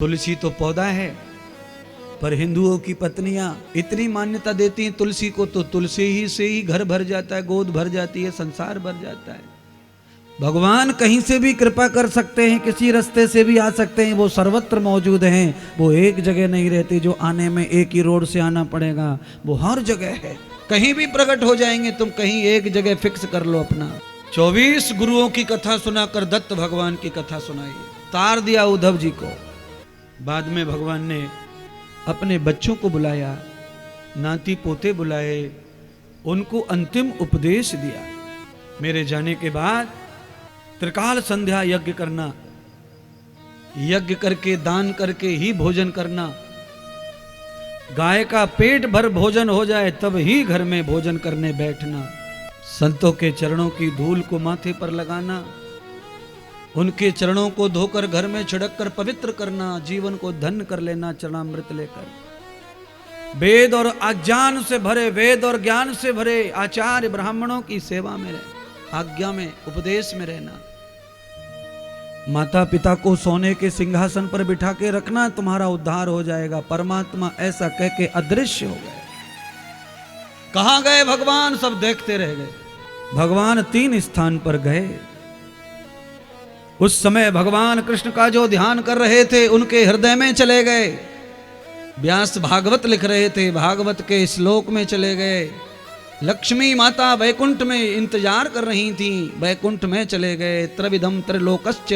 तुलसी तो पौधा है, पर हिंदुओं की पत्नियां इतनी मान्यता देती हैं तुलसी को, तो तुलसी ही से ही घर भर जाता है, गोद भर जाती है, संसार भर जाता है। भगवान कहीं से भी कृपा कर सकते हैं, किसी रास्ते से भी आ सकते हैं, वो सर्वत्र मौजूद हैं। वो एक जगह नहीं रहते जो आने में एक ही रोड से आना पड़ेगा, वो हर जगह है, कहीं भी प्रकट हो जाएंगे। तुम कहीं एक जगह फिक्स कर लो अपना। 24 गुरुओं की कथा सुनाकर दत्त भगवान की कथा सुनाई, तार दिया उद्धव जी को। बाद में भगवान ने अपने बच्चों को बुलाया, नाती पोते बुलाए, उनको अंतिम उपदेश दिया। मेरे जाने के बाद त्रिकाल संध्या यज्ञ करना, यज्ञ करके दान करके ही भोजन करना, गाय का पेट भर भोजन हो जाए तब ही घर में भोजन करने बैठना, संतों के चरणों की धूल को माथे पर लगाना, उनके चरणों को धोकर घर में छिड़क कर पवित्र करना, जीवन को धन्य कर लेना चरणामृत लेकर। वेद और अज्ञान से भरे, वेद और ज्ञान से भरे आचार्य ब्राह्मणों की सेवा में रहे, आज्ञा में उपदेश में रहना। माता पिता को सोने के सिंहासन पर बिठा के रखना, तुम्हारा उद्धार हो जाएगा। परमात्मा ऐसा कह के अदृश्य हो गए। कहां गए भगवान? सब देखते रह गए। भगवान 3 स्थान पर गए। उस समय भगवान कृष्ण का जो ध्यान कर रहे थे उनके हृदय में चले गए। व्यास भागवत लिख रहे थे, भागवत के श्लोक में चले गए। लक्ष्मी माता वैकुंठ में इंतजार कर रही थी, वैकुंठ में चले गए। त्रिविधम त्रिलोकश्च,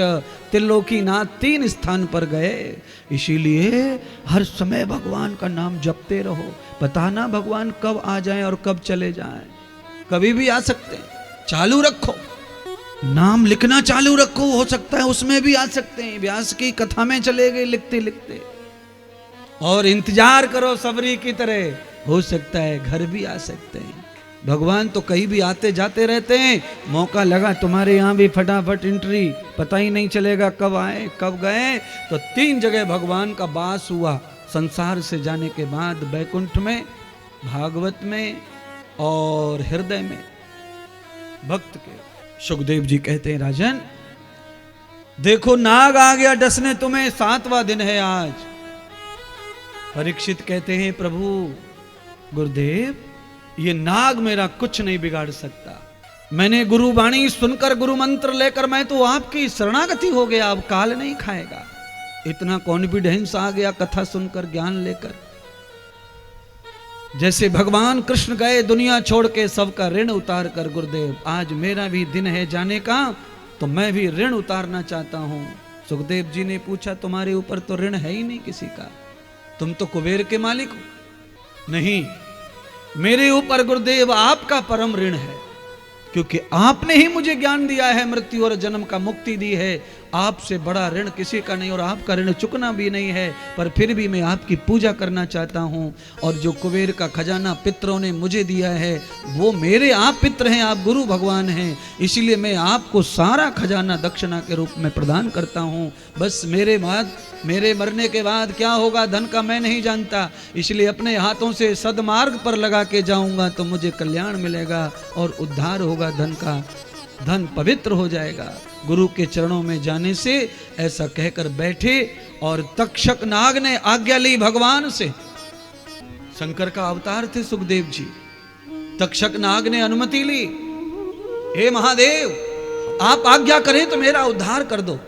त्रिलोकीनाथ 3 स्थान पर गए। इसीलिए हर समय भगवान का नाम जपते रहो। पता ना भगवान कब आ जाएं और कब चले जाएं, कभी भी आ सकते हैं। चालू रखो, नाम लिखना चालू रखो, हो सकता है उसमें भी आ सकते हैं। व्यास की कथा में चले गए लिखते लिखते। और इंतजार करो सबरी की तरह, हो सकता है घर भी आ सकते हैं। भगवान तो कहीं भी आते जाते रहते हैं। मौका लगा तुम्हारे यहाँ भी फटाफट एंट्री, पता ही नहीं चलेगा कब आए कब गए। तो 3 जगह भगवान का वास हुआ संसार से जाने के बाद, वैकुंठ में, भागवत में और हृदय में भक्त के। सुखदेव जी कहते हैं, राजन देखो नाग आ गया डसने तुम्हें, 7वां दिन है आज। परीक्षित कहते हैं, प्रभु गुरुदेव ये नाग मेरा कुछ नहीं बिगाड़ सकता। मैंने गुरु वाणी सुनकर, गुरु मंत्र लेकर मैं तो आपकी शरणागति हो गया, अब काल नहीं खाएगा। इतना कॉन्फिडेंस आ गया कथा सुनकर, ज्ञान लेकर। जैसे भगवान कृष्ण गए दुनिया छोड़ के सबका ऋण उतार कर, गुरुदेव आज मेरा भी दिन है जाने का, तो मैं भी ऋण उतारना चाहता हूं। सुखदेव जी ने पूछा, तुम्हारे ऊपर तो ऋण है ही नहीं किसी का, तुम तो कुबेर के मालिक हो। नहीं, मेरे ऊपर गुरुदेव आपका परम ऋण है, क्योंकि आपने ही मुझे ज्ञान दिया है, मृत्यु और जन्म का मुक्ति दी है। आपसे बड़ा ऋण किसी का नहीं, और आपका ऋण चुकना भी नहीं है। पर फिर भी मैं आपकी पूजा करना चाहता हूँ। और जो कुबेर का खजाना पितरों ने मुझे दिया है, वो मेरे आप पित्र हैं, आप गुरु भगवान हैं। इसीलिए मैं आपको सारा खजाना दक्षिणा के रूप में प्रदान करता हूँ। बस मेरे मरने के बाद क्या होगा धन का मैं नहीं जानता, इसलिए अपने हाथों से सदमार्ग पर लगा के जाऊंगा तो मुझे कल्याण मिलेगा और उद्धार होगा धन का, धन पवित्र हो जाएगा गुरु के चरणों में जाने से। ऐसा कहकर बैठे और तक्षक नाग ने आज्ञा ली भगवान से। शंकर का अवतार थे सुखदेव जी। तक्षक नाग ने अनुमति ली, हे महादेव आप आज्ञा करें तो मेरा उद्धार कर दो।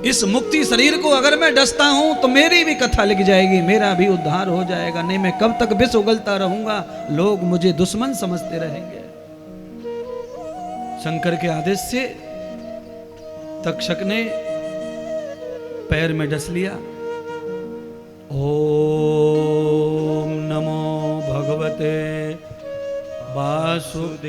इस मुक्ति शरीर को अगर मैं डसता हूं तो मेरी भी कथा लिख जाएगी, मेरा भी उद्धार हो जाएगा। नहीं मैं कब तक विष उगलता रहूंगा, लोग मुझे दुश्मन समझते रहेंगे। शंकर के आदेश से तक्षक ने पैर में डस लिया। ओम नमो भगवते वासुदेवाय।